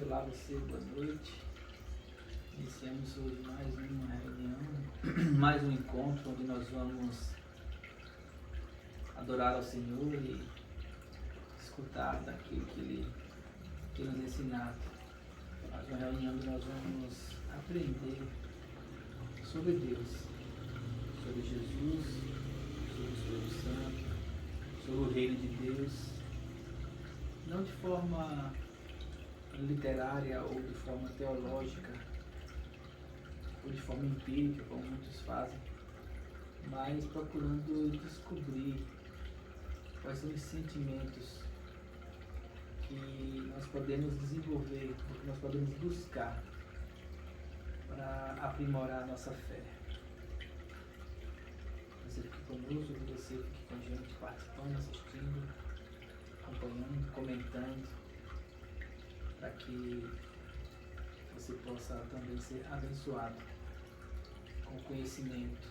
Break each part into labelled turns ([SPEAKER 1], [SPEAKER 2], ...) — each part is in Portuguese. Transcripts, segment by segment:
[SPEAKER 1] Olá você, boa noite. Iniciamos hoje mais uma reunião, mais um encontro onde nós vamos adorar ao Senhor e escutar daquilo que Ele tem nos ensinado. Mais uma reunião onde nós vamos aprender sobre Deus, sobre Jesus, sobre o Espírito Santo, sobre o reino de Deus, não de forma literária ou de forma teológica ou de forma empírica, como muitos fazem, mas procurando descobrir quais são os sentimentos que nós podemos desenvolver, que nós podemos buscar para aprimorar a nossa fé. Você fique conosco, você fique com a gente, participando, assistindo, acompanhando, comentando, para que você possa também ser abençoado com o conhecimento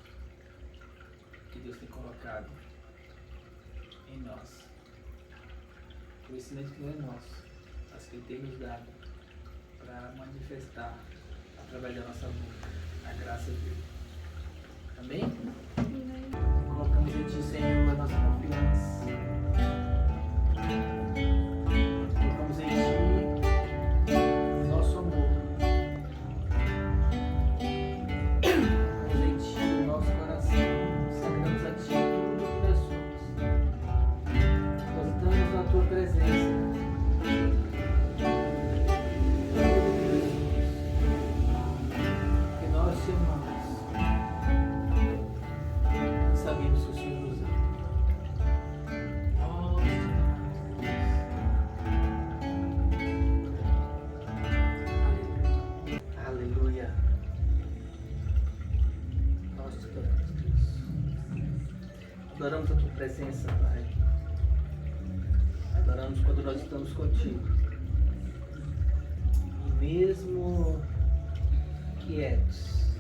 [SPEAKER 1] que Deus tem colocado em nós. Conhecimento que não é nosso, mas que Ele tem nos dado para manifestar através da nossa boca a graça dele. Amém? Amém. Colocamos em Ti, Senhor, a nossa confiança. Colocamos em Ti o nosso amor. Colocamos em Ti o nosso coração. Sagramos a Ti tudo o que nós somos. Depositamos na Tua presença. Porque nós te amamos. E sabemos que o Senhor nos ama. Aleluia. Nós te adoramos, Deus. Adoramos a Tua presença, Pai. Adoramos quando nós estamos contigo. E mesmo quietos,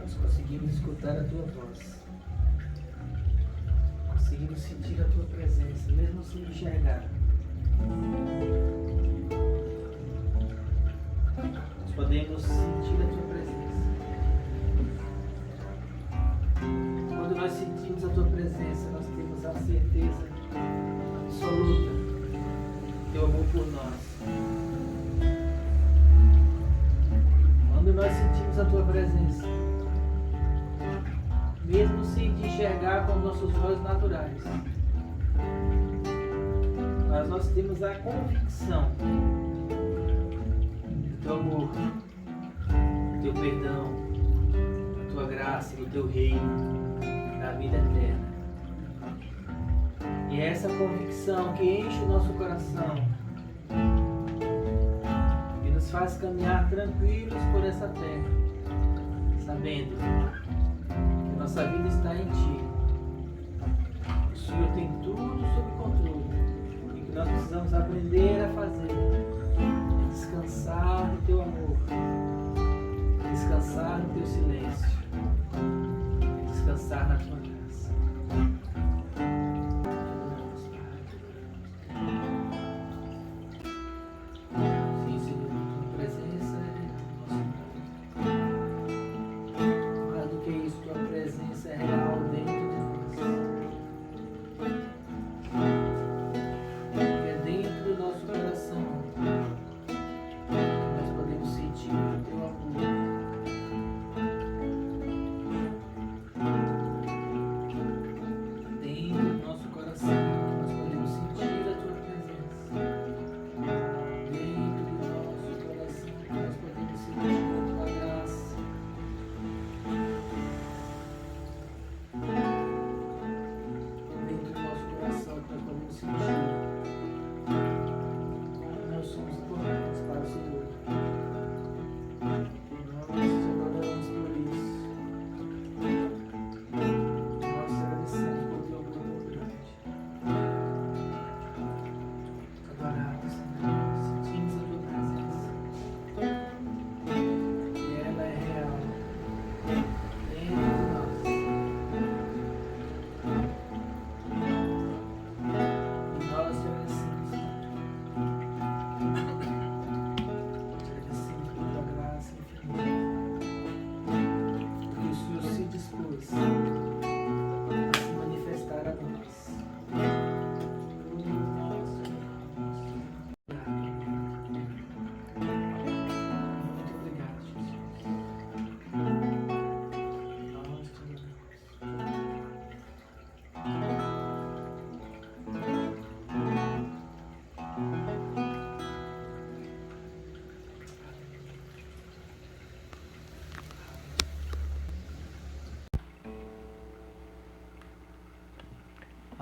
[SPEAKER 1] nós conseguimos escutar a Tua voz. Conseguimos sentir a Tua presença, mesmo sem enxergar. Nós podemos sentir a Tua presença. Quando nós sentimos a Tua presença, nós temos a certeza absoluta do Teu amor por nós. Quando nós sentimos a Tua presença, mesmo sem te enxergar com nossos olhos naturais, mas nós temos a convicção do Teu amor, do Teu perdão, da Tua graça, do Teu reino, da vida eterna. E é essa convicção que enche o nosso coração e nos faz caminhar tranquilos por essa terra, sabendo que nossa vida está em Ti. O Senhor tem tudo sob controle e que nós precisamos aprender a fazer é descansar no Teu amor, descansar no Teu silêncio, descansar na Tua graça. Sim, Senhor, Tua presença é nosso mundo. Mais do que isso, Tua presença é real dentro de nós. É dentro do nosso coração que nós podemos sentir o Teu amor.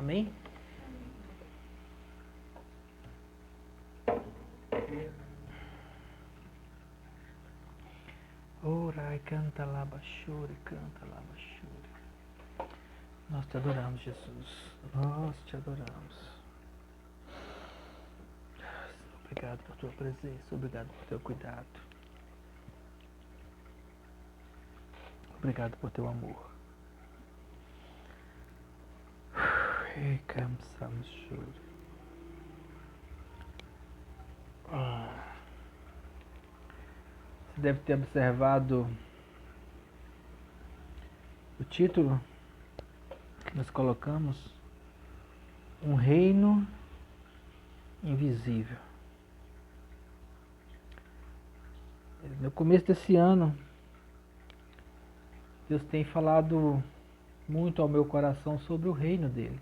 [SPEAKER 2] Amém? Orai, canta lá, baixure, canta lá, baixure. Nós te adoramos, Jesus. Nós te adoramos. Obrigado por tua presença, obrigado por teu cuidado. Obrigado por teu amor. Cansamos, choro. Você deve ter observado o título que nós colocamos: Um Reino Invisível. No começo desse ano, Deus tem falado muito ao meu coração sobre o reino dele,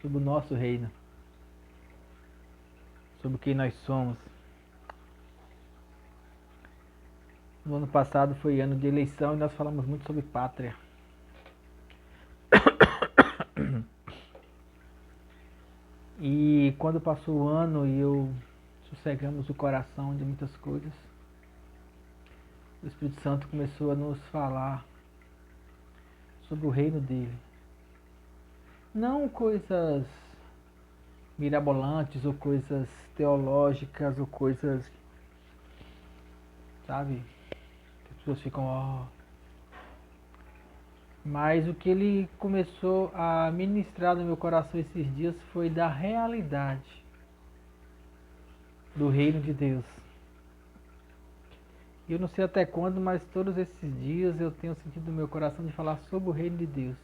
[SPEAKER 2] sobre o nosso reino, sobre quem nós somos. No ano passado foi ano de eleição e nós falamos muito sobre pátria. E quando passou o ano e sossegamos o coração de muitas coisas, o Espírito Santo começou a nos falar sobre o reino dele. Não coisas mirabolantes ou coisas teológicas ou coisas, sabe, que as pessoas ficam, ó. Mas o que ele começou a ministrar no meu coração esses dias foi da realidade do reino de Deus. E eu não sei até quando, mas todos esses dias eu tenho sentido no meu coração de falar sobre o reino de Deus.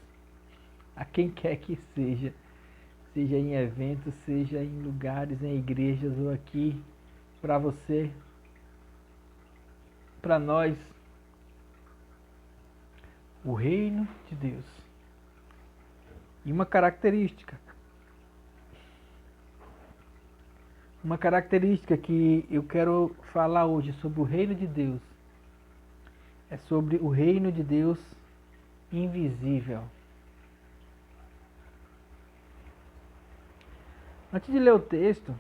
[SPEAKER 2] A quem quer que seja. Seja em eventos, seja em lugares, em igrejas ou aqui, para você, para nós, o reino de Deus. E uma característica que eu quero falar hoje sobre o reino de Deus é sobre o reino de Deus invisível. Antes de ler o texto,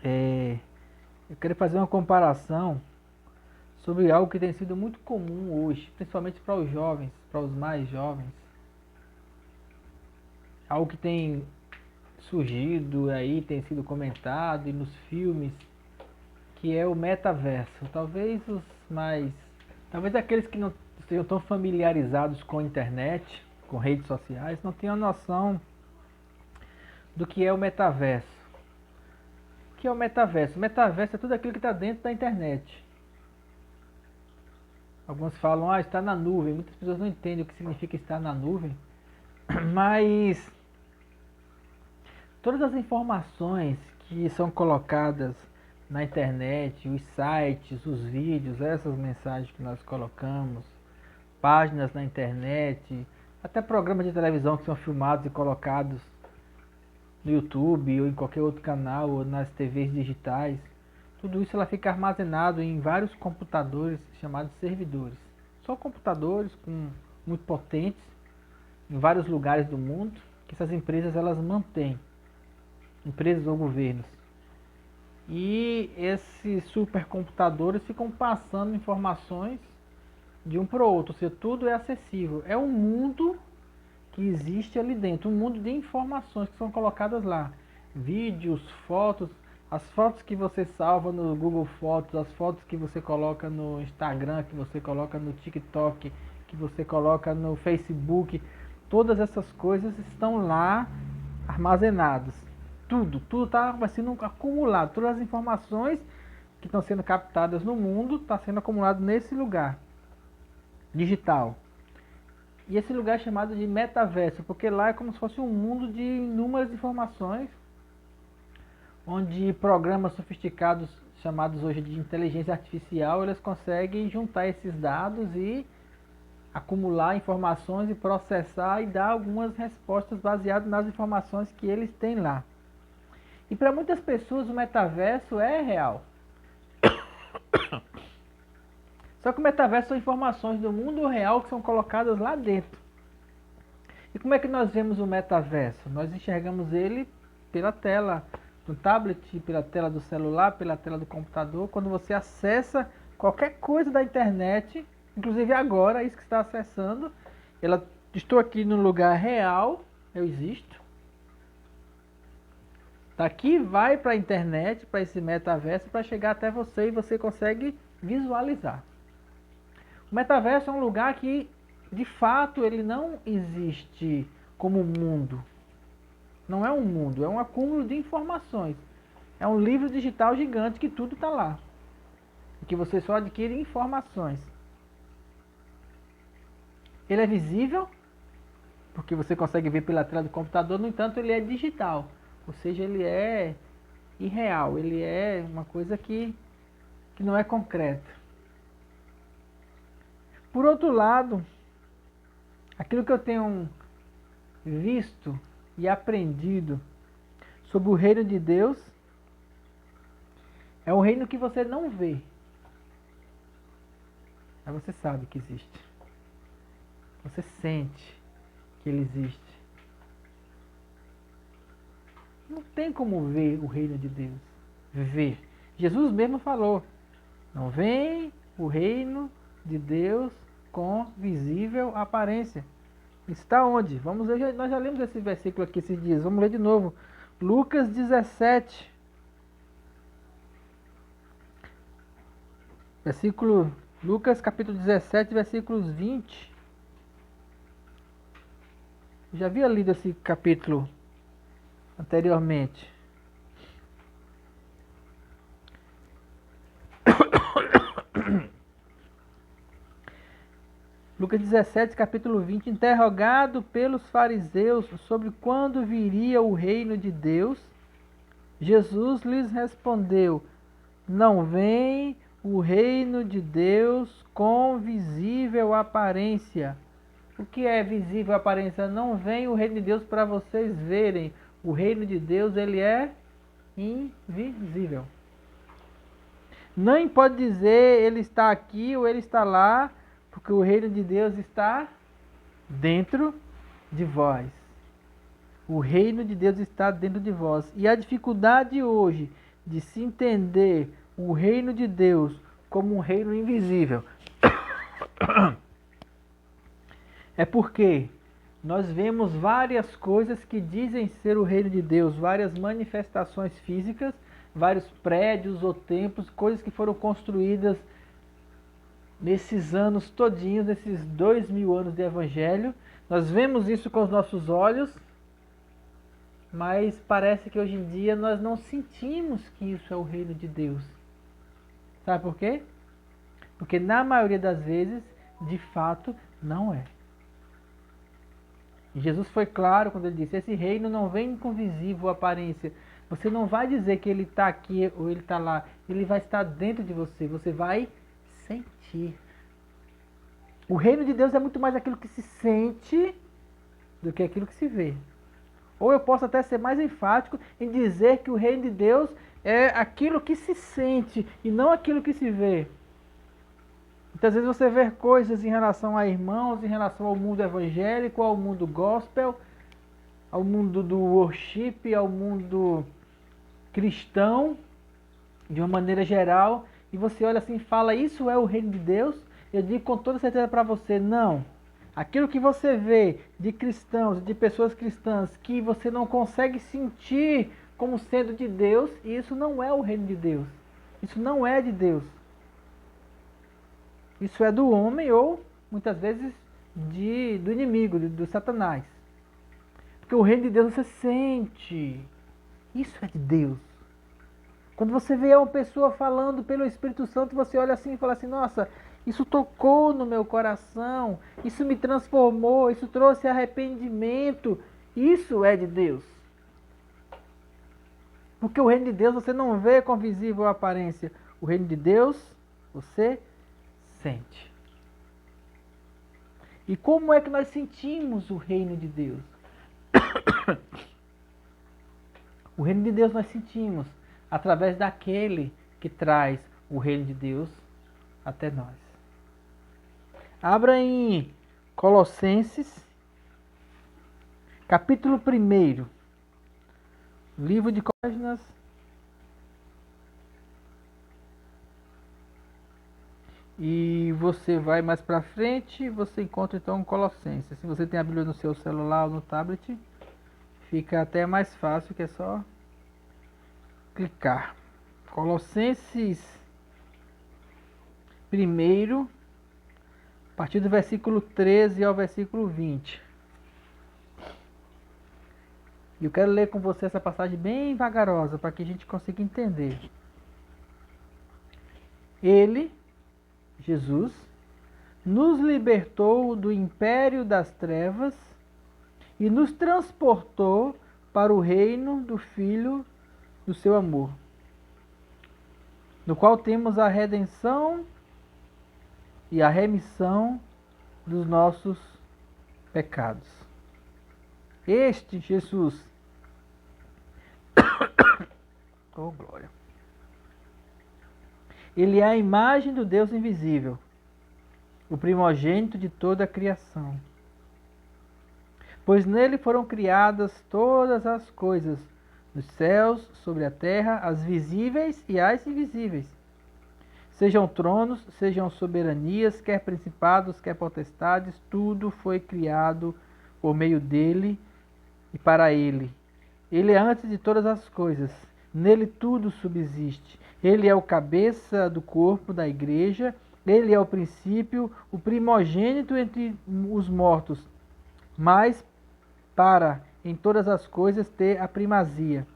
[SPEAKER 2] eu quero fazer uma comparação sobre algo que tem sido muito comum hoje, principalmente para os jovens, para os mais jovens. Algo que tem surgido aí, tem sido comentado e nos filmes, que é o metaverso. Talvez aqueles que não estejam tão familiarizados com a internet, com redes sociais, não tenham noção do que é o metaverso. O que é o metaverso? O metaverso é tudo aquilo que está dentro da internet. Alguns falam, está na nuvem. Muitas pessoas não entendem o que significa estar na nuvem. Mas todas as informações que são colocadas na internet, os sites, os vídeos, essas mensagens que nós colocamos, páginas na internet, até programas de televisão que são filmados e colocados no YouTube ou em qualquer outro canal ou nas TVs digitais, tudo isso ela fica armazenado em vários computadores chamados servidores. São computadores muito potentes em vários lugares do mundo que essas empresas elas mantêm, empresas ou governos. E esses supercomputadores ficam passando informações de um para o outro, ou seja, tudo é acessível. É um mundo que existe ali dentro, um mundo de informações que são colocadas lá. Vídeos, fotos, as fotos que você salva no Google Fotos, as fotos que você coloca no Instagram, que você coloca no TikTok, que você coloca no Facebook, todas essas coisas estão lá armazenadas. Tudo vai sendo acumulado, todas as informações que estão sendo captadas no mundo está sendo acumulado nesse lugar digital. E esse lugar é chamado de metaverso, porque lá é como se fosse um mundo de inúmeras informações, onde programas sofisticados, chamados hoje de inteligência artificial, eles conseguem juntar esses dados e acumular informações e processar e dar algumas respostas baseadas nas informações que eles têm lá. E para muitas pessoas o metaverso é real. Só que o metaverso são informações do mundo real que são colocadas lá dentro. E como é que nós vemos o metaverso? Nós enxergamos ele pela tela do tablet, pela tela do celular, pela tela do computador. Quando você acessa qualquer coisa da internet, inclusive agora, isso que está acessando, estou aqui no lugar real, eu existo. Daqui vai para a internet, para esse metaverso, para chegar até você e você consegue visualizar. O metaverso é um lugar que, de fato, ele não existe como mundo. Não é um mundo, é um acúmulo de informações. É um livro digital gigante que tudo está lá. E que você só adquire informações. Ele é visível, porque você consegue ver pela tela do computador, no entanto ele é digital. Ou seja, ele é irreal, ele é uma coisa que não é concreta. Por outro lado, aquilo que eu tenho visto e aprendido sobre o reino de Deus é um reino que você não vê, mas você sabe que existe. Você sente que ele existe. Não tem como ver o reino de Deus. Ver. Jesus mesmo falou: não vem o reino de Deus com visível aparência. Está onde? Vamos ver, nós já lemos esse versículo aqui esses dias. Vamos ler de novo. Lucas 17. Lucas capítulo 17, versículos 20. Já havia lido esse capítulo anteriormente. Lucas 17, capítulo 20. Interrogado pelos fariseus sobre quando viria o reino de Deus, Jesus lhes respondeu: não vem o reino de Deus com visível aparência. O que é visível aparência? Não vem o reino de Deus para vocês verem. O reino de Deus, ele é invisível. Nem pode dizer ele está aqui ou ele está lá, porque o reino de Deus está dentro de vós. O reino de Deus está dentro de vós. E a dificuldade hoje de se entender o reino de Deus como um reino invisível é porque nós vemos várias coisas que dizem ser o reino de Deus, várias manifestações físicas, vários prédios ou templos, coisas que foram construídas nesses anos todinhos, nesses 2000 anos de evangelho. Nós vemos isso com os nossos olhos, mas parece que hoje em dia nós não sentimos que isso é o reino de Deus. Sabe por quê? Porque na maioria das vezes, de fato, não é. E Jesus foi claro quando ele disse: esse reino não vem com visível aparência. Você não vai dizer que ele está aqui ou ele está lá. Ele vai estar dentro de você. Você vai sentir. O reino de Deus é muito mais aquilo que se sente do que aquilo que se vê. Ou eu posso até ser mais enfático em dizer que o reino de Deus é aquilo que se sente e não aquilo que se vê. Muitas vezes você vê coisas em relação a irmãos, em relação ao mundo evangélico, ao mundo gospel, ao mundo do worship, ao mundo cristão, de uma maneira geral, e você olha assim e fala: isso é o reino de Deus? Eu digo com toda certeza para você: não. Aquilo que você vê de cristãos, de pessoas cristãs, que você não consegue sentir como sendo de Deus, isso não é o reino de Deus. Isso não é de Deus. Isso é do homem ou, muitas vezes, do inimigo, do Satanás. Porque o reino de Deus você sente. Isso é de Deus. Quando você vê uma pessoa falando pelo Espírito Santo, você olha assim e fala assim: nossa, isso tocou no meu coração, isso me transformou, isso trouxe arrependimento. Isso é de Deus. Porque o reino de Deus você não vê com visível aparência. O reino de Deus você sente. E como é que nós sentimos o reino de Deus? O reino de Deus nós sentimos através daquele que traz o reino de Deus até nós. Abra em Colossenses, Capítulo 1. Livro de Páginas. E você vai mais para frente, você encontra então Colossenses. Se você tem a Bíblia no seu celular ou no tablet, fica até mais fácil, que é só clicar. Colossenses 1, a partir do versículo 13 ao versículo 20. E eu quero ler com você essa passagem bem vagarosa, para que a gente consiga entender. Ele, Jesus, nos libertou do império das trevas e nos transportou para o reino do Filho do seu amor, no qual temos a redenção e a remissão dos nossos pecados. Este Jesus, oh glória, ele é a imagem do Deus invisível, o primogênito de toda a criação. Pois nele foram criadas todas as coisas, nos céus, sobre a terra, as visíveis e as invisíveis. Sejam tronos, sejam soberanias, quer principados, quer potestades, tudo foi criado por meio dele e para ele. Ele é antes de todas as coisas, nele tudo subsiste. Ele é o cabeça do corpo da igreja, ele é o princípio, o primogênito entre os mortos, mas para em todas as coisas ter a primazia.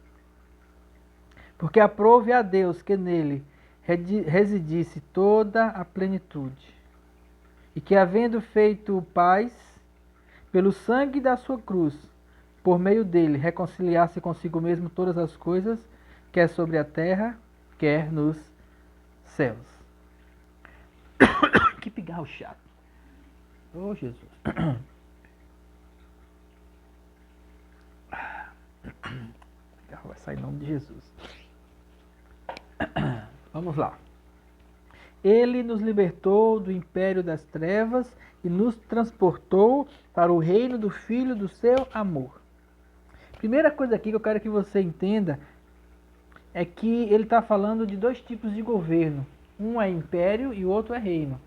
[SPEAKER 2] Porque aprove a Deus que nele residisse toda a plenitude, e que, havendo feito paz pelo sangue da sua cruz, por meio dele reconciliasse consigo mesmo todas as coisas, quer sobre a terra, quer nos céus. Que pigarro chato. Oh, Jesus. Pigarro vai sair em nome de Jesus. Vamos lá. Ele nos libertou do império das trevas e nos transportou para o reino do Filho do seu amor. Primeira coisa aqui que eu quero que você entenda é que ele está falando de dois tipos de governo. Um é império e o outro é reino.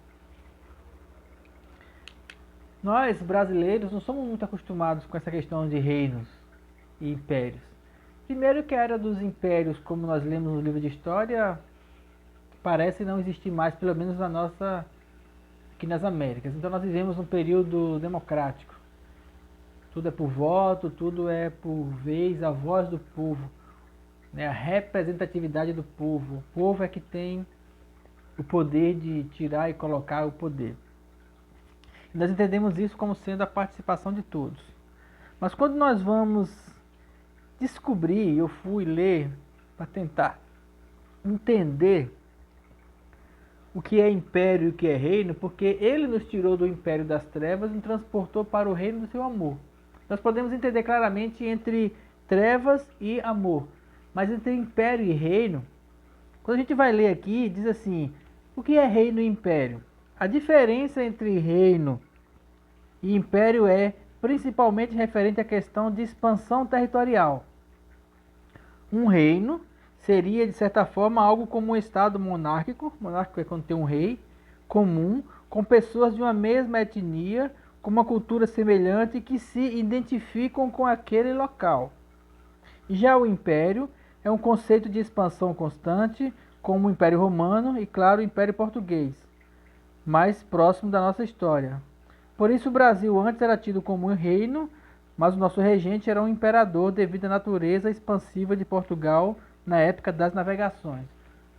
[SPEAKER 2] Nós, brasileiros, não somos muito acostumados com essa questão de reinos e impérios. Primeiro que a era dos impérios, como nós lemos no livro de história, parece não existir mais, pelo menos aqui nas Américas. Então nós vivemos um período democrático. Tudo é por voto, tudo é por vez, a voz do povo, né? A representatividade do povo. O povo é que tem o poder de tirar e colocar o poder. Nós entendemos isso como sendo a participação de todos. Mas quando nós vamos descobrir, eu fui ler para tentar entender o que é império e o que é reino, porque ele nos tirou do império das trevas e nos transportou para o reino do seu amor. Nós podemos entender claramente entre trevas e amor, mas entre império e reino, quando a gente vai ler aqui, diz assim: o que é reino e império? A diferença entre reino e império é principalmente referente à questão de expansão territorial. Um reino seria, de certa forma, algo como um estado monárquico. Monárquico é quando tem um rei comum, com pessoas de uma mesma etnia, com uma cultura semelhante, que se identificam com aquele local. Já o império é um conceito de expansão constante, como o Império Romano e, claro, o Império Português, mais próximo da nossa história. Por isso o Brasil antes era tido como um reino, mas o nosso regente era um imperador devido à natureza expansiva de Portugal na época das navegações.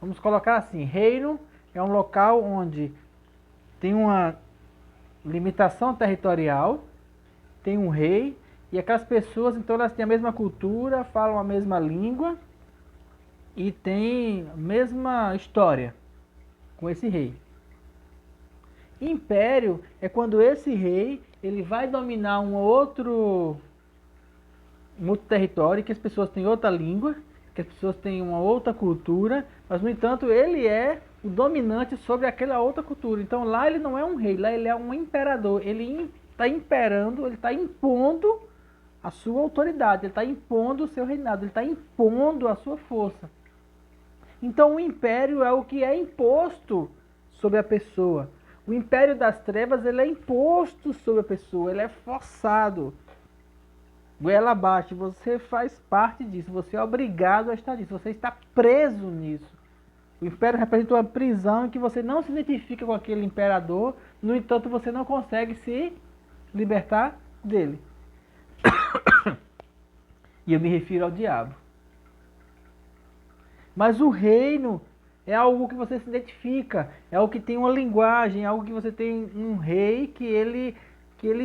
[SPEAKER 2] Vamos colocar assim: reino é um local onde tem uma limitação territorial, tem um rei, e aquelas pessoas, então, elas têm a mesma cultura, falam a mesma língua e têm a mesma história com esse rei. Império é quando esse rei ele vai dominar um outro território, que as pessoas têm outra língua, que as pessoas têm uma outra cultura, mas, no entanto, ele é o dominante sobre aquela outra cultura. Então lá ele não é um rei, lá ele é um imperador. Ele está imperando, ele está impondo a sua autoridade, ele está impondo o seu reinado, ele está impondo a sua força. Então o império é o que é imposto sobre a pessoa. O império das trevas, ele é imposto sobre a pessoa, ele é forçado. Goela abaixo, você faz parte disso, você é obrigado a estar nisso, você está preso nisso. O império representa uma prisão em que você não se identifica com aquele imperador, no entanto você não consegue se libertar dele. E eu me refiro ao diabo. Mas o reino é algo que você se identifica, é algo que tem uma linguagem, é algo que você tem um rei que ele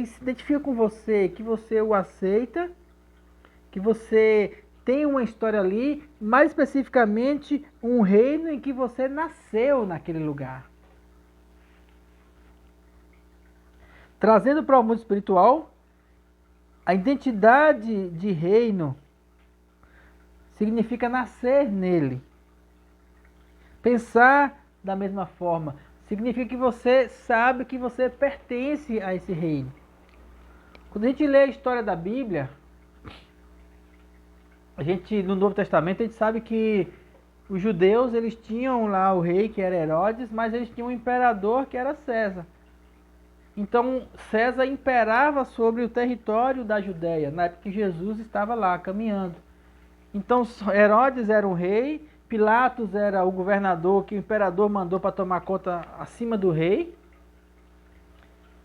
[SPEAKER 2] se identifica com você, que você o aceita, que você tem uma história ali, mais especificamente um reino em que você nasceu naquele lugar. Trazendo para o mundo espiritual, a identidade de reino significa nascer nele. Pensar da mesma forma significa que você sabe que você pertence a esse reino. Quando a gente lê a história da Bíblia, no Novo Testamento, a gente sabe que os judeus, eles tinham lá o rei, que era Herodes, mas eles tinham um imperador, que era César. Então, César imperava sobre o território da Judéia, na época que Jesus estava lá, caminhando. Então, Herodes era o rei, Pilatos era o governador, que o imperador mandou para tomar conta acima do rei.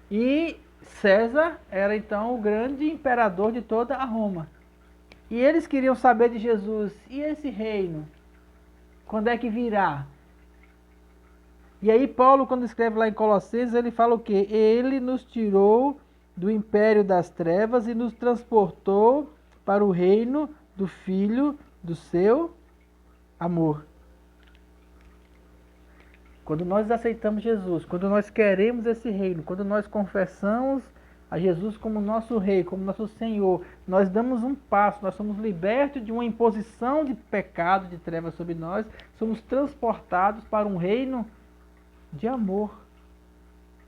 [SPEAKER 2] E César era, então, o grande imperador de toda a Roma. E eles queriam saber de Jesus, e esse reino? Quando é que virá? E aí Paulo, quando escreve lá em Colossenses, ele fala o quê? Ele nos tirou do império das trevas e nos transportou para o reino do Filho do seu amor. Quando nós aceitamos Jesus, quando nós queremos esse reino, quando nós confessamos a Jesus como nosso Rei, como nosso Senhor, nós damos um passo, nós somos libertos de uma imposição de pecado, de trevas sobre nós, somos transportados para um reino de amor,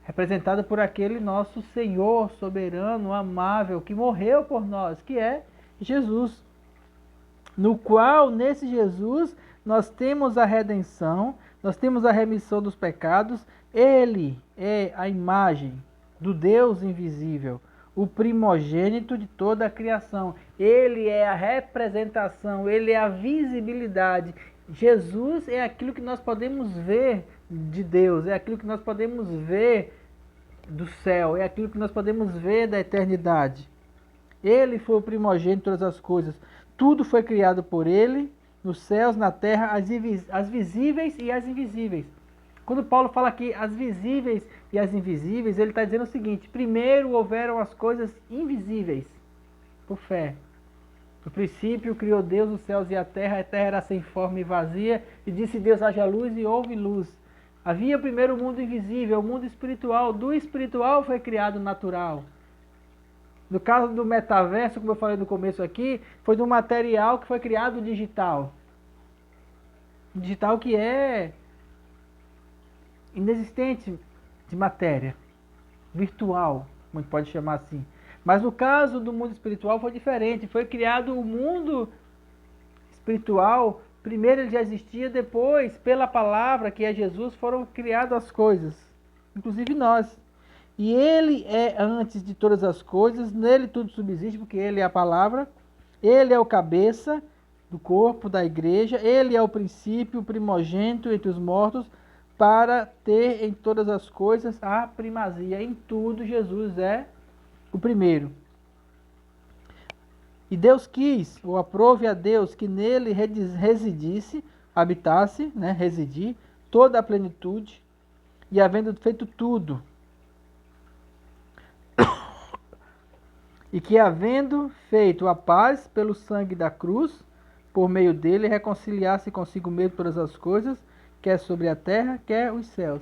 [SPEAKER 2] representado por aquele nosso Senhor soberano, amável, que morreu por nós, que é Jesus. No qual, nesse Jesus, nós temos a redenção, nós temos a remissão dos pecados. Ele é a imagem do Deus invisível, o primogênito de toda a criação. Ele é a representação, ele é a visibilidade. Jesus é aquilo que nós podemos ver de Deus, é aquilo que nós podemos ver do céu, é aquilo que nós podemos ver da eternidade. Ele foi o primogênito de todas as coisas. Tudo foi criado por ele, nos céus, na terra, as visíveis e as invisíveis. Quando Paulo fala aqui as visíveis e as invisíveis, ele está dizendo o seguinte: primeiro houveram as coisas invisíveis, por fé. No princípio criou Deus os céus e a terra era sem forma e vazia, e disse Deus: haja luz, e houve luz. Havia primeiro o mundo invisível, o mundo espiritual. Do espiritual foi criado o natural. No caso do metaverso, como eu falei no começo aqui, foi do material que foi criado o digital. O digital que é inexistente de matéria, virtual, como a gente pode chamar assim. Mas no caso do mundo espiritual foi diferente. Foi criado o mundo espiritual. Primeiro ele já existia, depois, pela palavra que é Jesus, foram criadas as coisas, inclusive nós. E ele é antes de todas as coisas, nele tudo subsiste, porque ele é a palavra. Ele é o cabeça do corpo da igreja, ele é o princípio, o primogênito entre os mortos, para ter em todas as coisas a primazia. Em tudo Jesus é o primeiro. E Deus quis, ou aprove a Deus, que nele residisse, habitasse, residir, toda a plenitude, e havendo feito tudo, e que havendo feito a paz pelo sangue da cruz, por meio dele reconciliasse consigo mesmo todas as coisas, quer sobre a terra, quer os céus.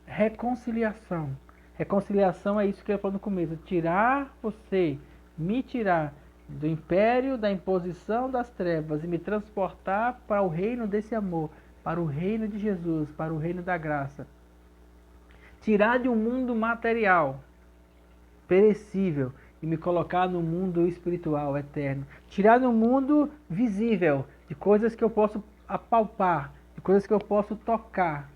[SPEAKER 2] Reconciliação. Reconciliação é isso que eu falei no começo. Tirar você, me tirar do império, da imposição das trevas e me transportar para o reino desse amor, para o reino de Jesus, para o reino da graça. Tirar de um mundo material, perecível, e me colocar no mundo espiritual eterno. Tirar no mundo visível, de coisas que eu posso apalpar, de coisas que eu posso tocar.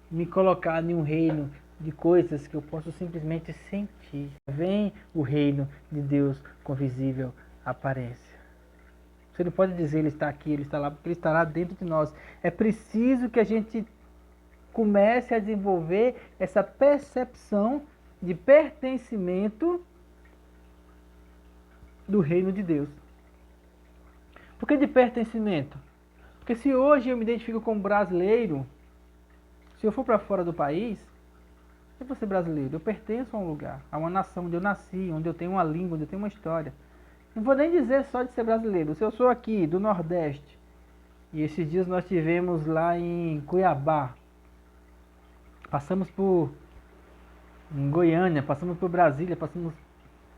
[SPEAKER 2] Me colocar em um reino de coisas que eu posso simplesmente sentir. Vem o reino de Deus com visível aparência. Você não pode dizer ele está aqui, ele está lá, porque ele estará dentro de nós. É preciso que a gente comece a desenvolver essa percepção de pertencimento do reino de Deus. Por que de pertencimento? Porque se hoje eu me identifico como brasileiro, se eu for para fora do país, eu vou ser brasileiro, eu pertenço a um lugar, a uma nação onde eu nasci, onde eu tenho uma língua, onde eu tenho uma história. Não vou nem dizer só de ser brasileiro, se eu sou aqui, do Nordeste, e esses dias nós tivemos lá em Cuiabá, passamos por Goiânia, passamos por Brasília, passamos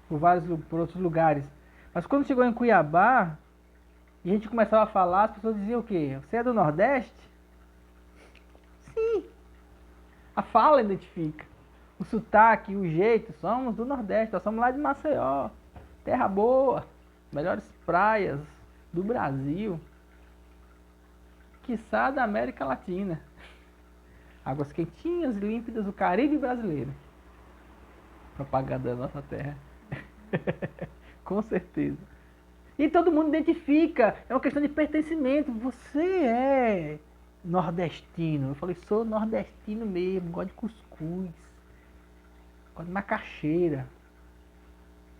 [SPEAKER 2] por outros lugares. Mas quando chegou em Cuiabá, e a gente começava a falar, as pessoas diziam o quê? Você é do Nordeste? Sim. A fala identifica. O sotaque, o jeito, somos do Nordeste, nós somos lá de Maceió. Terra boa, melhores praias do Brasil. Quiçá da América Latina. Águas quentinhas, límpidas, o Caribe brasileiro. Propaganda da nossa terra. Com certeza. E todo mundo identifica. É uma questão de pertencimento. Você é nordestino. Eu falei, sou nordestino mesmo. Gosto de cuscuz. Gosto de macaxeira.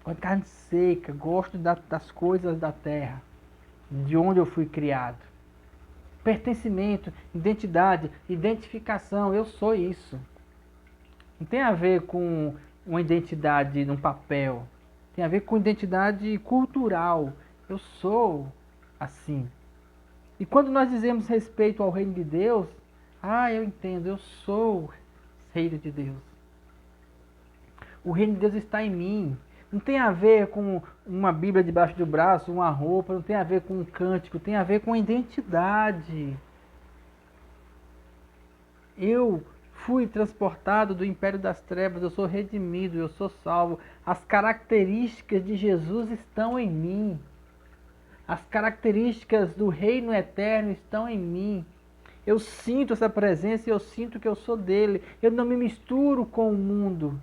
[SPEAKER 2] Gosto de carne seca. Gosto das coisas da terra. De onde eu fui criado. Pertencimento, identidade, identificação. Eu sou isso. Não tem a ver com uma identidade num papel. Tem a ver com identidade cultural. Eu sou assim. E quando nós dizemos respeito ao reino de Deus, eu entendo, eu sou reino de Deus. O reino de Deus está em mim. Não tem a ver com uma Bíblia debaixo do braço, uma roupa, não tem a ver com um cântico, tem a ver com identidade. Eu fui transportado do império das trevas, eu sou redimido, eu sou salvo. As características de Jesus estão em mim. As características do reino eterno estão em mim. Eu sinto essa presença e eu sinto que eu sou dele. Eu não me misturo com o mundo.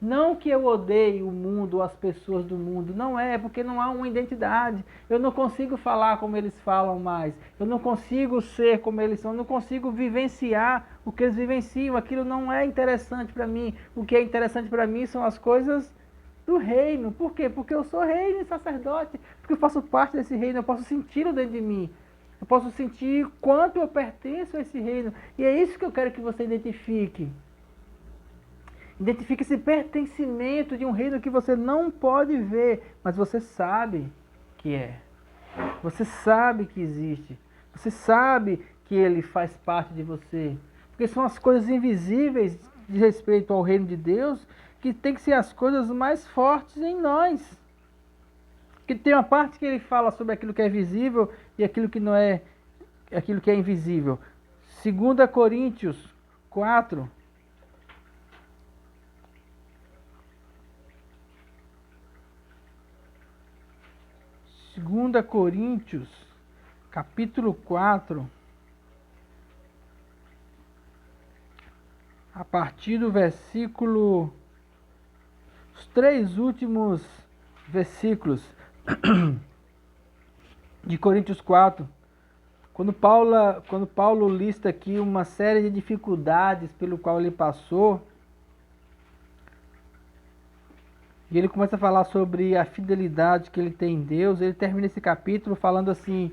[SPEAKER 2] Não que eu odeie o mundo ou as pessoas do mundo, não é, porque não há uma identidade. Eu não consigo falar como eles falam mais. Eu não consigo ser como eles são, eu não consigo vivenciar o que eles vivenciam. Aquilo não é interessante para mim. O que é interessante para mim são as coisas do reino. Por quê? Porque eu sou rei e sacerdote, porque eu faço parte desse reino, eu posso senti-lo dentro de mim. Eu posso sentir quanto eu pertenço a esse reino. E é isso que eu quero que você identifique. Identifique esse pertencimento de um reino que você não pode ver, mas você sabe que é. Você sabe que existe. Você sabe que ele faz parte de você. Porque são as coisas invisíveis de respeito ao reino de Deus que tem que ser as coisas mais fortes em nós. Que tem uma parte que ele fala sobre aquilo que é visível e aquilo que não é, aquilo que é invisível. 2 Coríntios 4. 2 Coríntios, capítulo 4, a partir do versículo, os 3 últimos versículos de Coríntios 4, quando Paulo lista aqui uma série de dificuldades pelo qual ele passou, e ele começa a falar sobre a fidelidade que ele tem em Deus. Ele termina esse capítulo falando assim: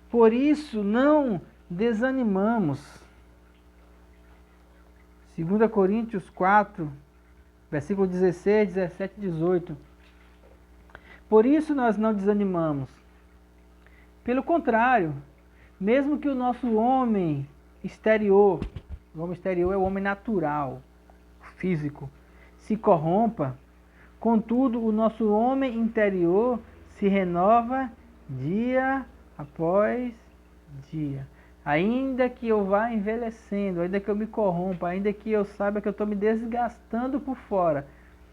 [SPEAKER 2] por isso não desanimamos. 2 Coríntios 4, versículo 16, 17 e 18. Por isso nós não desanimamos. Pelo contrário, mesmo que o nosso homem exterior, o homem exterior é o homem natural, físico, se corrompa, contudo, o nosso homem interior se renova dia após dia. Ainda que eu vá envelhecendo, ainda que eu me corrompa, ainda que eu saiba que eu estou me desgastando por fora,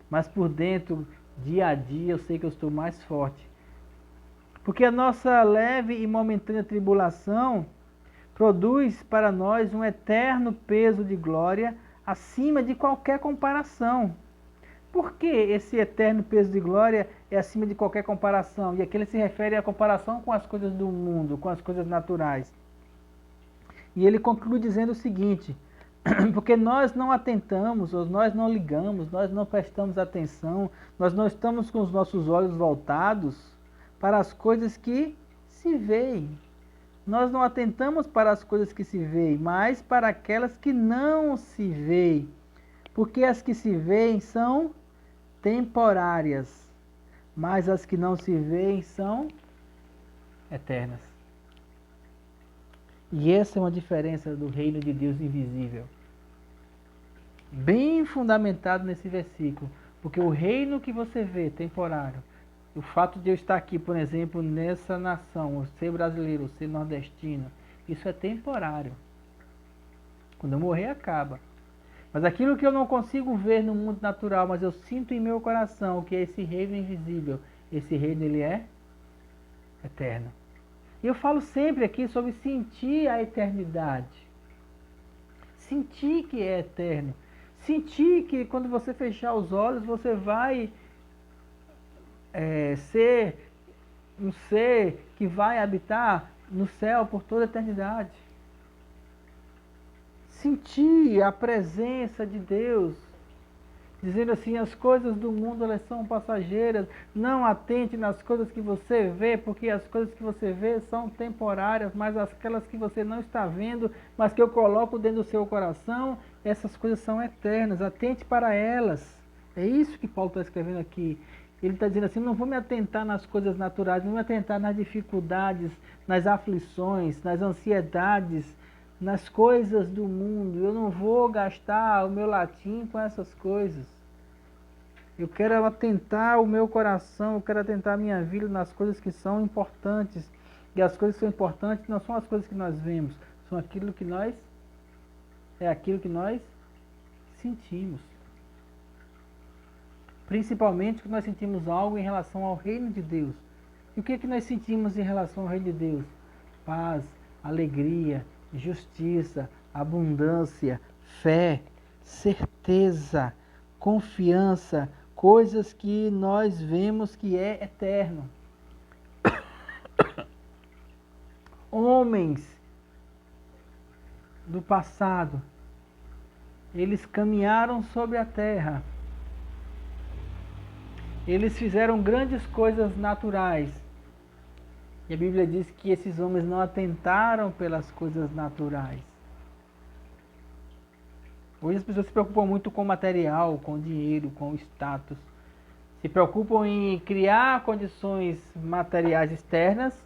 [SPEAKER 2] mas por dentro, dia a dia eu sei que eu estou mais forte. Porque a nossa leve e momentânea tribulação produz para nós um eterno peso de glória acima de qualquer comparação. Por que esse eterno peso de glória é acima de qualquer comparação? E aqui ele se refere à comparação com as coisas do mundo, com as coisas naturais. E ele conclui dizendo o seguinte: porque nós não atentamos, ou nós não ligamos, nós não prestamos atenção, nós não estamos com os nossos olhos voltados para as coisas que se veem. Nós não atentamos para as coisas que se veem, mas para aquelas que não se veem. Porque as que se veem são temporárias, mas as que não se veem são eternas. E essa é uma diferença do reino de Deus invisível. Bem fundamentado nesse versículo. Porque o reino que você vê, temporário, o fato de eu estar aqui, por exemplo, nessa nação, eu ser brasileiro, eu ser nordestino, isso é temporário. Quando eu morrer, acaba. Mas aquilo que eu não consigo ver no mundo natural, mas eu sinto em meu coração, que é esse reino invisível, esse reino ele é eterno. E eu falo sempre aqui sobre sentir a eternidade. Sentir que é eterno. Sentir que quando você fechar os olhos, você vai ser um ser que vai habitar no céu por toda a eternidade. Sentir a presença de Deus, dizendo assim: as coisas do mundo elas são passageiras, não atente nas coisas que você vê, porque as coisas que você vê são temporárias, mas aquelas que você não está vendo, mas que eu coloco dentro do seu coração, essas coisas são eternas, atente para elas. É isso que Paulo está escrevendo aqui. Ele está dizendo assim: não vou me atentar nas coisas naturais, não vou me atentar nas dificuldades, nas aflições, nas ansiedades, nas coisas do mundo. Eu não vou gastar o meu latim com essas coisas. Eu quero atentar o meu coração, eu quero atentar a minha vida nas coisas que são importantes. E as coisas que são importantes não são as coisas que nós vemos, são aquilo que nós sentimos. Principalmente quando nós sentimos algo em relação ao reino de Deus. E o que nós sentimos em relação ao reino de Deus? Paz, alegria, justiça, abundância, fé, certeza, confiança, coisas que nós vemos que é eterno. Homens do passado, eles caminharam sobre a terra. Eles fizeram grandes coisas naturais. E a Bíblia diz que esses homens não atentaram pelas coisas naturais. Hoje as pessoas se preocupam muito com o material, com o dinheiro, com o status. Se preocupam em criar condições materiais externas,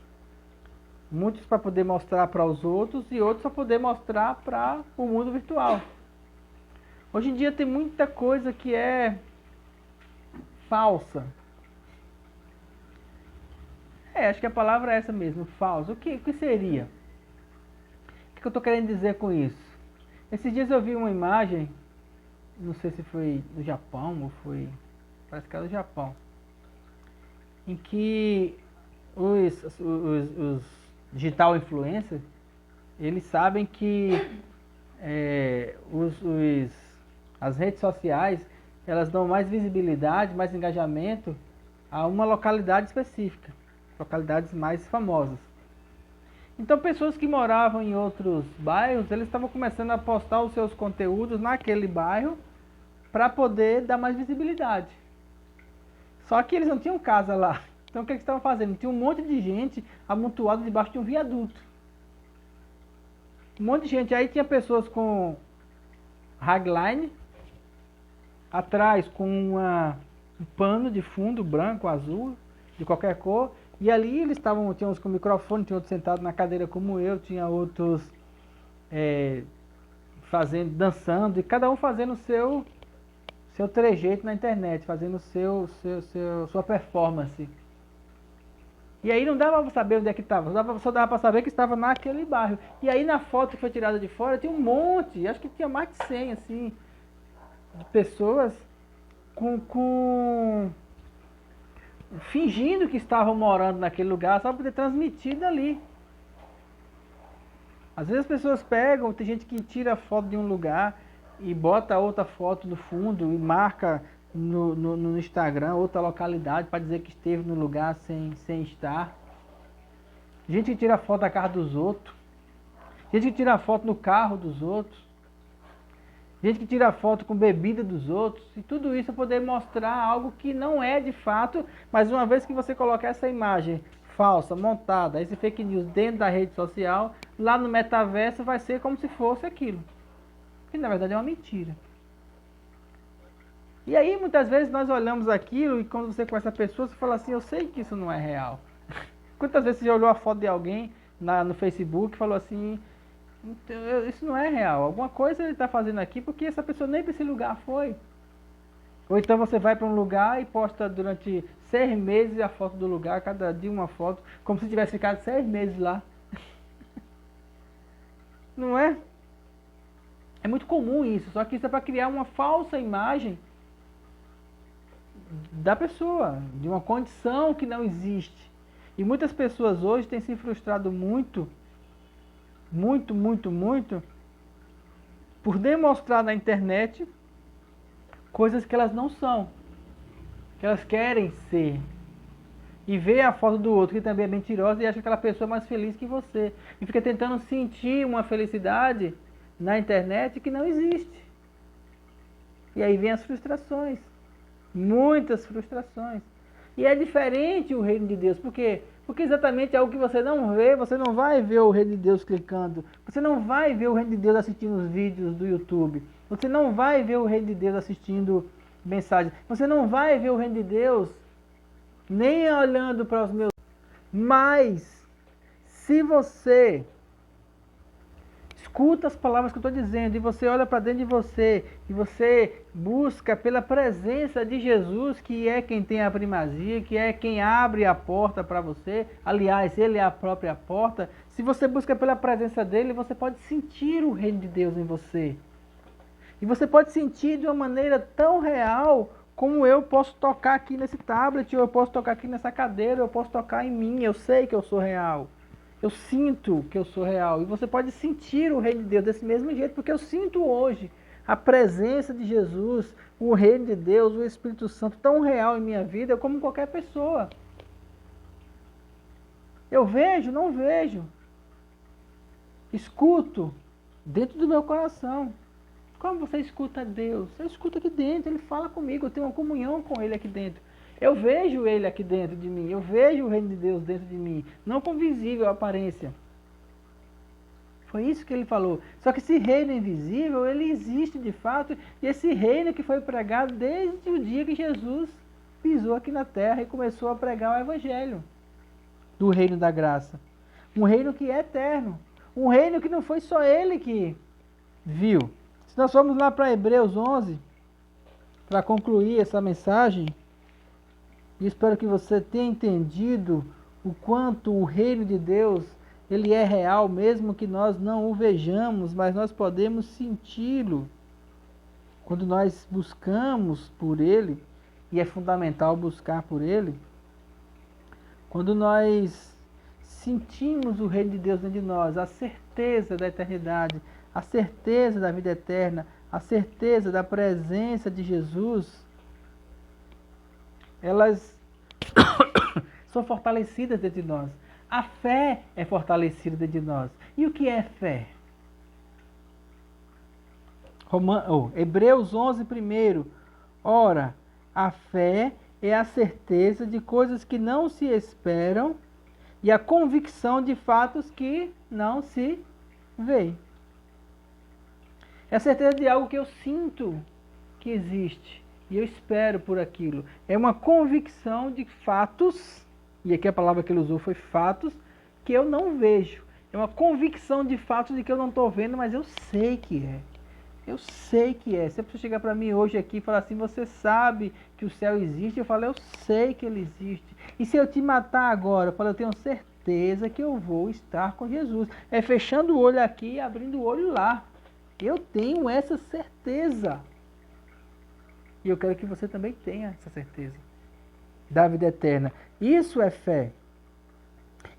[SPEAKER 2] muitos para poder mostrar para os outros e outros para poder mostrar para o mundo virtual. Hoje em dia tem muita coisa que é falsa. Acho que a palavra é essa mesmo, falso. O que seria? O que eu estou querendo dizer com isso? Esses dias eu vi uma imagem, não sei se foi do Japão ou foi, parece que era do Japão, em que os digital influencers, eles sabem que as redes sociais, elas dão mais visibilidade, mais engajamento a uma localidade específica, localidades mais famosas. Então pessoas que moravam em outros bairros, eles estavam começando a postar os seus conteúdos naquele bairro para poder dar mais visibilidade. Só que eles não tinham casa lá. Então o que eles estavam fazendo? Tinha um monte de gente amontoada debaixo de um viaduto. Um monte de gente. Aí tinha pessoas com ragline, atrás com um pano de fundo branco, azul, de qualquer cor. E ali eles tinha uns com microfone, tinha outros sentados na cadeira como eu, tinha outros dançando, e cada um fazendo o seu trejeito na internet, fazendo sua performance. E aí não dava para saber onde é que estava, só dava para saber que estava naquele bairro. E aí na foto que foi tirada de fora, tinha um monte, acho que tinha mais de 100, assim, de pessoas com fingindo que estavam morando naquele lugar só para poder transmitir dali. Às vezes as pessoas pegam, tem gente que tira foto de um lugar e bota outra foto no fundo e marca no Instagram outra localidade para dizer que esteve no lugar sem estar. Gente que tira foto da casa dos outros. Gente que tira foto no carro dos outros. Gente que tira foto com bebida dos outros. E tudo isso é poder mostrar algo que não é de fato, mas uma vez que você colocar essa imagem falsa, montada, esse fake news dentro da rede social, lá no metaverso vai ser como se fosse aquilo. Que na verdade é uma mentira. E aí muitas vezes nós olhamos aquilo e quando você conhece a pessoa, você fala assim, eu sei que isso não é real. Quantas vezes você já olhou a foto de alguém no Facebook e falou assim, isso não é real, alguma coisa ele está fazendo aqui porque essa pessoa nem para esse lugar foi. Ou então você vai para um lugar e posta durante 6 meses a foto do lugar, cada dia uma foto, como se tivesse ficado 6 meses lá. Não é? É muito comum isso, só que isso é para criar uma falsa imagem da pessoa, de uma condição que não existe. E muitas pessoas hoje têm se frustrado muito por demonstrar na internet coisas que elas não são, que elas querem ser. E vê a foto do outro que também é mentirosa e acha que aquela pessoa é mais feliz que você. E fica tentando sentir uma felicidade na internet que não existe. E aí vem as frustrações. Muitas frustrações. E é diferente o reino de Deus. Por quê? Porque exatamente é algo que você não vê, você não vai ver o reino de Deus clicando. Você não vai ver o reino de Deus assistindo os vídeos do YouTube. Você não vai ver o reino de Deus assistindo mensagens. Você não vai ver o reino de Deus nem olhando para os meus... Mas, se você escuta as palavras que eu estou dizendo, e você olha para dentro de você, e você busca pela presença de Jesus, que é quem tem a primazia, que é quem abre a porta para você, aliás, Ele é a própria porta, se você busca pela presença dEle, você pode sentir o reino de Deus em você. E você pode sentir de uma maneira tão real, como eu posso tocar aqui nesse tablet, ou eu posso tocar aqui nessa cadeira, eu posso tocar em mim, eu sei que eu sou real. Eu sinto que eu sou real. E você pode sentir o reino de Deus desse mesmo jeito, porque eu sinto hoje a presença de Jesus, o reino de Deus, o Espírito Santo tão real em minha vida como qualquer pessoa. Eu vejo, não vejo. Escuto dentro do meu coração. Como você escuta Deus? Eu escuto aqui dentro, Ele fala comigo, eu tenho uma comunhão com Ele aqui dentro. Eu vejo Ele aqui dentro de mim, eu vejo o reino de Deus dentro de mim, não com visível aparência. Foi isso que ele falou. Só que esse reino invisível, ele existe de fato, e esse reino que foi pregado desde o dia que Jesus pisou aqui na terra e começou a pregar o evangelho do reino da graça. Um reino que é eterno, um reino que não foi só ele que viu. Se nós formos lá para Hebreus 11, para concluir essa mensagem, e espero que você tenha entendido o quanto o reino de Deus, ele é real, mesmo que nós não o vejamos, mas nós podemos senti-lo. Quando nós buscamos por ele, e é fundamental buscar por ele, quando nós sentimos o reino de Deus dentro de nós, a certeza da eternidade, a certeza da vida eterna, a certeza da presença de Jesus, elas são fortalecidas dentro de nós. A fé é fortalecida dentro de nós. E o que é fé? Hebreus 11, primeiro. Ora, a fé é a certeza de coisas que não se esperam e a convicção de fatos que não se veem. É a certeza de algo que eu sinto que existe. E eu espero por aquilo. É uma convicção de fatos, e aqui a palavra que ele usou foi fatos, que eu não vejo. É uma convicção de fatos de que eu não estou vendo, mas eu sei que é. Eu sei que é. Se a pessoa chegar para mim hoje aqui e falar assim, você sabe que o céu existe? Eu falo, eu sei que ele existe. E se eu te matar agora? Eu falo, eu tenho certeza que eu vou estar com Jesus. É fechando o olho aqui e abrindo o olho lá. Eu tenho essa certeza. E eu quero que você também tenha essa certeza. da vida eterna. Isso é fé.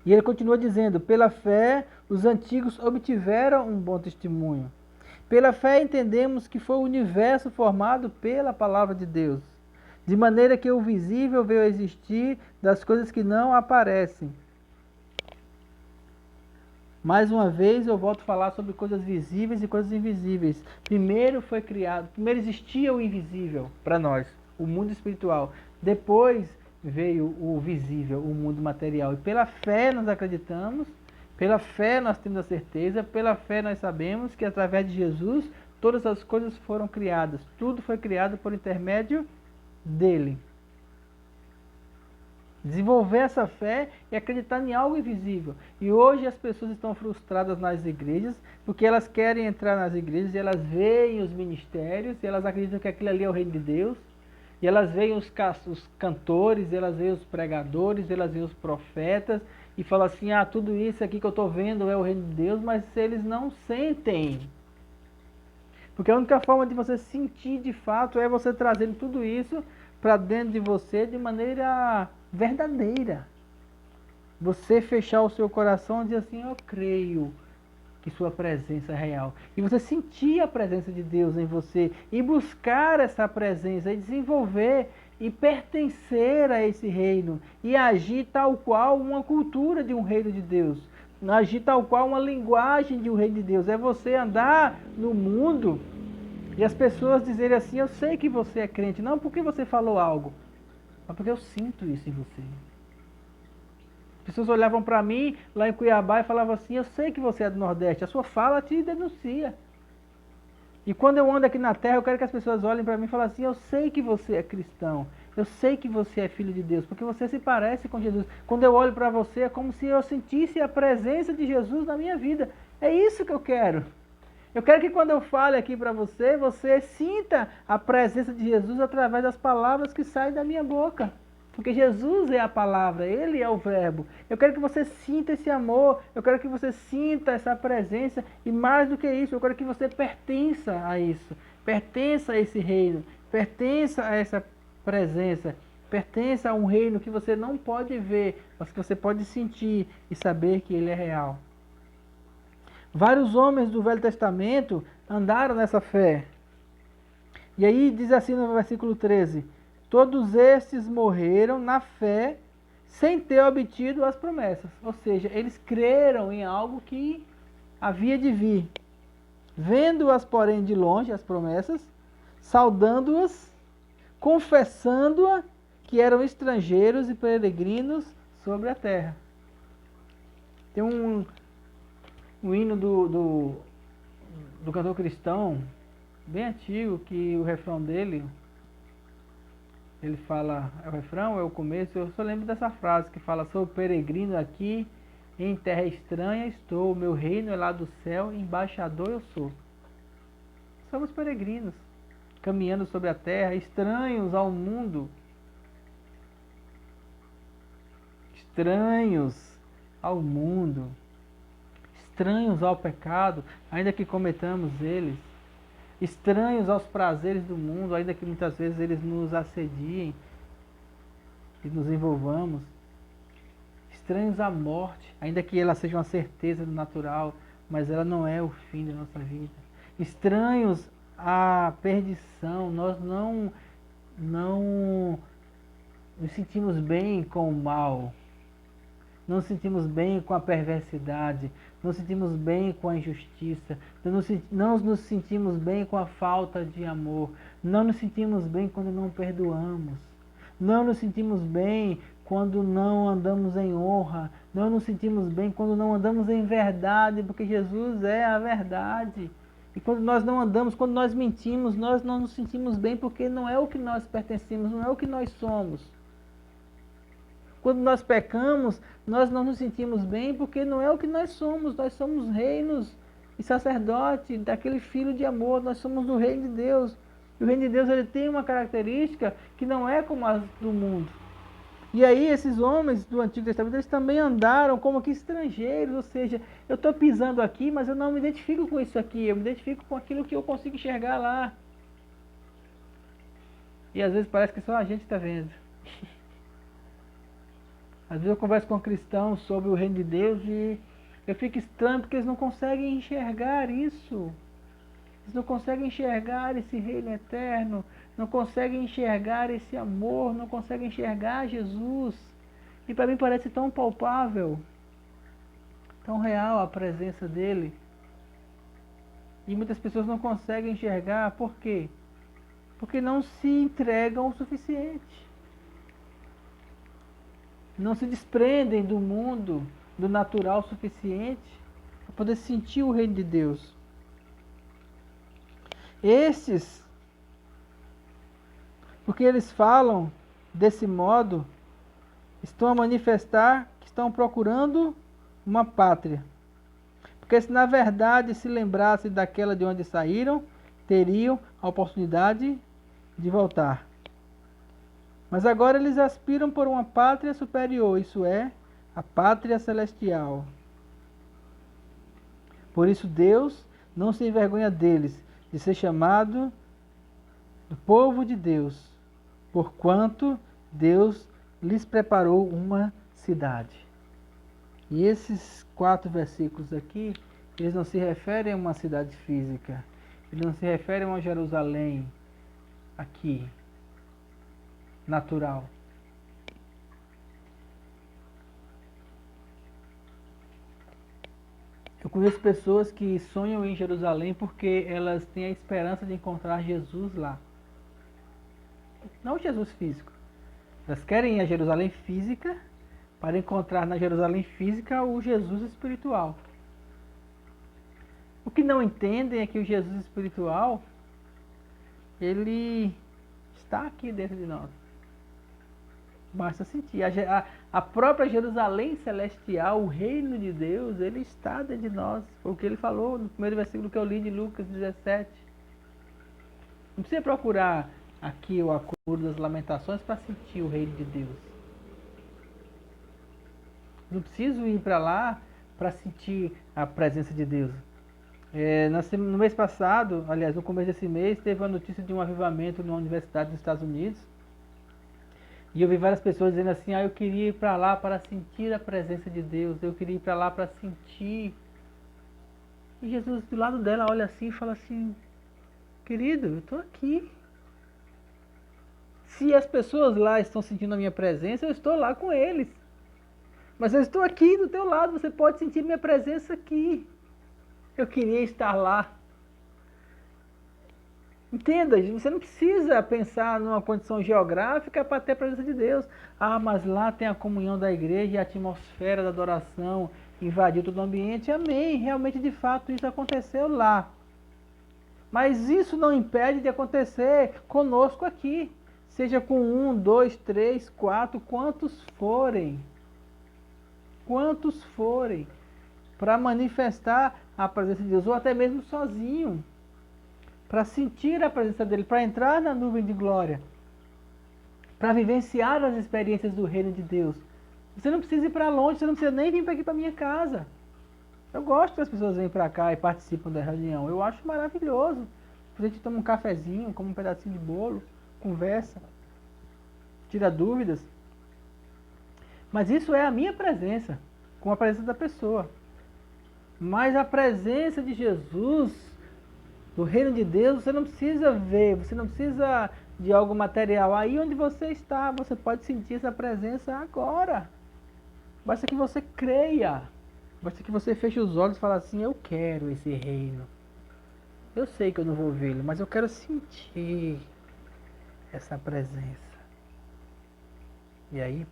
[SPEAKER 2] E ele continua dizendo: pela fé, os antigos obtiveram um bom testemunho. Pela fé entendemos que foi o universo formado pela palavra de Deus, de maneira que o visível veio a existir das coisas que não aparecem. Mais uma vez eu volto a falar sobre coisas visíveis e coisas invisíveis. Primeiro existia o invisível para nós, o mundo espiritual. Depois veio o visível, o mundo material. E pela fé nós acreditamos, pela fé nós temos a certeza, pela fé nós sabemos que através de Jesus todas as coisas foram criadas. Tudo foi criado por intermédio dele. Desenvolver essa fé e acreditar em algo invisível. E hoje as pessoas estão frustradas nas igrejas, porque elas querem entrar nas igrejas e elas veem os ministérios, e elas acreditam que aquilo ali é o reino de Deus, e elas veem os cantores, elas veem os pregadores, elas veem os profetas, e falam assim, tudo isso aqui que eu estou vendo é o reino de Deus, mas eles não sentem. Porque a única forma de você sentir de fato é você trazendo tudo isso para dentro de você de maneira verdadeira. Você fechar o seu coração e dizer assim, eu creio que sua presença é real. E você sentir a presença de Deus em você e buscar essa presença e desenvolver e pertencer a esse reino e agir tal qual uma cultura de um reino de Deus. Agir tal qual uma linguagem de um reino de Deus. É você andar no mundo e as pessoas dizerem assim, eu sei que você é crente, não porque você falou algo, mas porque eu sinto isso em você. As pessoas olhavam para mim lá em Cuiabá e falavam assim, eu sei que você é do Nordeste, a sua fala te denuncia. E quando eu ando aqui na terra, eu quero que as pessoas olhem para mim e falem assim, eu sei que você é cristão, eu sei que você é filho de Deus, porque você se parece com Jesus. Quando eu olho para você, é como se eu sentisse a presença de Jesus na minha vida. É isso que eu quero. Eu quero que quando eu fale aqui para você, você sinta a presença de Jesus através das palavras que saem da minha boca. Porque Jesus é a palavra, Ele é o verbo. Eu quero que você sinta esse amor, eu quero que você sinta essa presença. E mais do que isso, eu quero que você pertença a isso. Pertença a esse reino, pertença a essa presença. Pertença a um reino que você não pode ver, mas que você pode sentir e saber que ele é real. Vários homens do Velho Testamento andaram nessa fé. E aí diz assim no versículo 13: todos estes morreram na fé sem ter obtido as promessas. Ou seja, eles creram em algo que havia de vir. Vendo-as, porém, de longe, as promessas, saudando-as, confessando-a que eram estrangeiros e peregrinos sobre a terra. Tem um hino do cantor cristão, bem antigo, que o refrão dele, ele fala, é o refrão, é o começo, eu só lembro dessa frase que fala, sou peregrino aqui, em terra estranha estou, meu reino é lá do céu, embaixador eu sou. Somos peregrinos, caminhando sobre a terra, estranhos ao mundo, estranhos ao mundo, estranhos ao pecado, ainda que cometamos eles, estranhos aos prazeres do mundo, ainda que muitas vezes eles nos assediem e nos envolvamos, estranhos à morte, ainda que ela seja uma certeza do natural, mas ela não é o fim da nossa vida, estranhos à perdição, nós não nos sentimos bem com o mal, não nos sentimos bem com a perversidade, não nos sentimos bem com a injustiça, não nos sentimos bem com a falta de amor, não nos sentimos bem quando não perdoamos, não nos sentimos bem quando não andamos em honra, não nos sentimos bem quando não andamos em verdade, porque Jesus é a verdade. E quando nós não andamos, quando nós mentimos, nós não nos sentimos bem porque não é o que nós pertencemos, não é o que nós somos. Quando nós pecamos, nós não nos sentimos bem porque não é o que nós somos reinos e sacerdote daquele filho de amor, nós somos do reino de Deus. E o reino de Deus ele tem uma característica que não é como a do mundo. E aí esses homens do Antigo Testamento, eles também andaram como que estrangeiros, ou seja, eu estou pisando aqui, mas eu não me identifico com isso aqui, eu me identifico com aquilo que eu consigo enxergar lá. E às vezes parece que só a gente está vendo. Às vezes eu converso com cristãos sobre o reino de Deus e eu fico estranho porque eles não conseguem enxergar isso. Eles não conseguem enxergar esse reino eterno, não conseguem enxergar esse amor, não conseguem enxergar Jesus. E para mim parece tão palpável, tão real a presença dele. E muitas pessoas não conseguem enxergar, por quê? Porque não se entregam o suficiente. Não se desprendem do mundo, do natural o suficiente para poder sentir o reino de Deus. Estes, porque eles falam desse modo, estão a manifestar que estão procurando uma pátria. Porque se na verdade se lembrassem daquela de onde saíram, teriam a oportunidade de voltar. Mas agora eles aspiram por uma pátria superior, isso é, a pátria celestial. Por isso Deus não se envergonha deles, de ser chamado do povo de Deus, porquanto Deus lhes preparou uma cidade. E esses 4 versículos aqui, eles não se referem a uma cidade física, eles não se referem a uma Jerusalém aqui, natural. Eu conheço pessoas que sonham em Jerusalém porque elas têm a esperança de encontrar Jesus lá. Não Jesus físico. Elas querem ir a Jerusalém física para encontrar na Jerusalém física o Jesus espiritual. O que não entendem é que o Jesus espiritual, ele está aqui dentro de nós. Basta sentir. A própria Jerusalém celestial, o reino de Deus, ele está dentro de nós. Foi o que ele falou no primeiro versículo que eu li de Lucas 17. Não precisa procurar aqui o acordo das lamentações para sentir o reino de Deus. Não preciso ir para lá para sentir a presença de Deus. No mês passado, aliás, no começo desse mês, teve a notícia de um avivamento numa universidade dos Estados Unidos. E eu vi várias pessoas dizendo assim, eu queria ir para lá para sentir a presença de Deus, eu queria ir para lá para sentir. E Jesus do lado dela olha assim e fala assim, querido, eu estou aqui. Se as pessoas lá estão sentindo a minha presença, eu estou lá com eles. Mas eu estou aqui do teu lado, você pode sentir minha presença aqui. Eu queria estar lá. Entenda, você não precisa pensar numa condição geográfica para ter a presença de Deus. Mas lá tem a comunhão da igreja e a atmosfera da adoração invadiu todo o ambiente. Amém, realmente de fato isso aconteceu lá. Mas isso não impede de acontecer conosco aqui. Seja com 1, 2, 3, 4, quantos forem. Quantos forem. Para manifestar a presença de Deus, ou até mesmo sozinho. Para sentir a presença dele, para entrar na nuvem de glória, para vivenciar as experiências do reino de Deus. Você não precisa ir para longe, você não precisa nem vir para aqui para minha casa. Eu gosto que as pessoas venham para cá e participam da reunião, eu acho maravilhoso. A gente toma um cafezinho, come um pedacinho de bolo, conversa, tira dúvidas. Mas isso é a minha presença, com a presença da pessoa. Mas a presença de Jesus, do reino de Deus, você não precisa ver, você não precisa de algo material. Aí onde você está, você pode sentir essa presença agora. Basta que você creia. Basta que você feche os olhos e fale assim, eu quero esse reino. Eu sei que eu não vou vê-lo, mas eu quero sentir essa presença. E aí,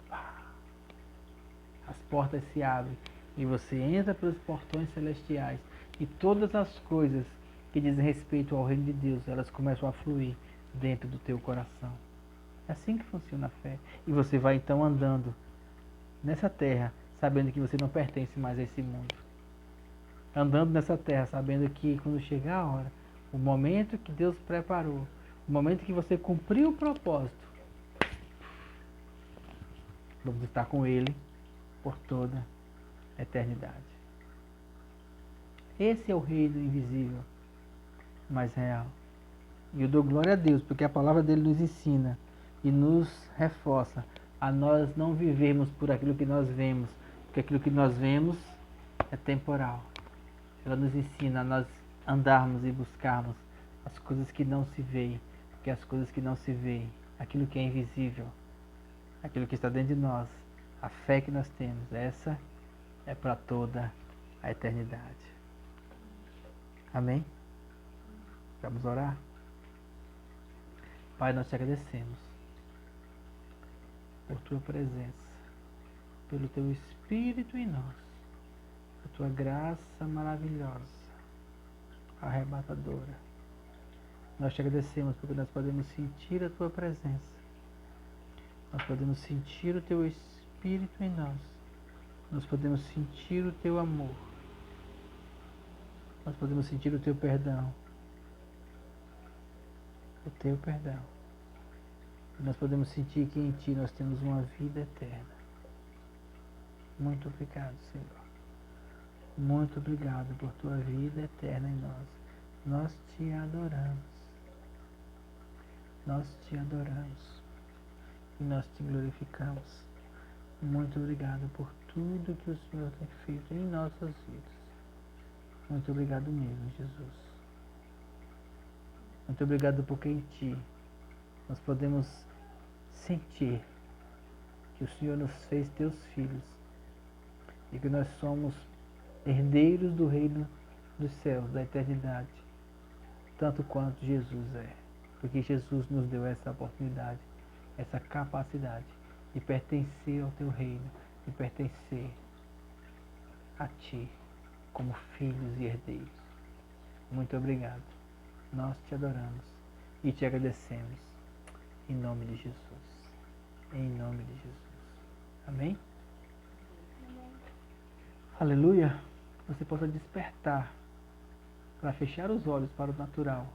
[SPEAKER 2] as portas se abrem e você entra pelos portões celestiais e todas as coisas que dizem respeito ao reino de Deus, elas começam a fluir dentro do teu coração. É assim que funciona a fé. E você vai então andando nessa terra, sabendo que você não pertence mais a esse mundo. Andando nessa terra, sabendo que quando chegar a hora, o momento que Deus preparou, o momento que você cumpriu o propósito, vamos estar com Ele por toda a eternidade. Esse é o reino invisível, mais real. E eu dou glória a Deus, porque a palavra dele nos ensina e nos reforça a nós não vivermos por aquilo que nós vemos, porque aquilo que nós vemos é temporal. Ela nos ensina a nós andarmos e buscarmos as coisas que não se veem, porque as coisas que não se veem, aquilo que é invisível, aquilo que está dentro de nós, a fé que nós temos, essa é para toda a eternidade. Amém? Vamos orar? Pai, nós te agradecemos por tua presença, pelo teu Espírito em nós, a tua graça maravilhosa, arrebatadora. Nós te agradecemos porque nós podemos sentir a tua presença, nós podemos sentir o teu Espírito em nós, nós podemos sentir o teu amor, nós podemos sentir o teu perdão, nós podemos sentir que em ti nós temos uma vida eterna. Muito obrigado, Senhor. Muito obrigado por tua vida eterna em nós. Nós te adoramos. Nós te adoramos. E nós te glorificamos. Muito obrigado por tudo que o Senhor tem feito em nossas vidas. Muito obrigado mesmo, Jesus. Muito obrigado porque em ti nós podemos sentir que o Senhor nos fez teus filhos e que nós somos herdeiros do reino dos céus, da eternidade, tanto quanto Jesus é. Porque Jesus nos deu essa oportunidade, essa capacidade de pertencer ao teu reino, de pertencer a ti como filhos e herdeiros. Muito obrigado. Nós te adoramos e te agradecemos. Em nome de Jesus. Em nome de Jesus. Amém? Aleluia. Você possa despertar para fechar os olhos para o natural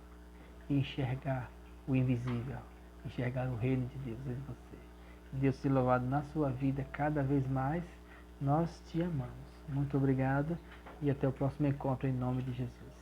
[SPEAKER 2] e enxergar o invisível, enxergar o reino de Deus em você. Deus seja louvado na sua vida cada vez mais. Nós te amamos. Muito obrigado e até o próximo encontro em nome de Jesus.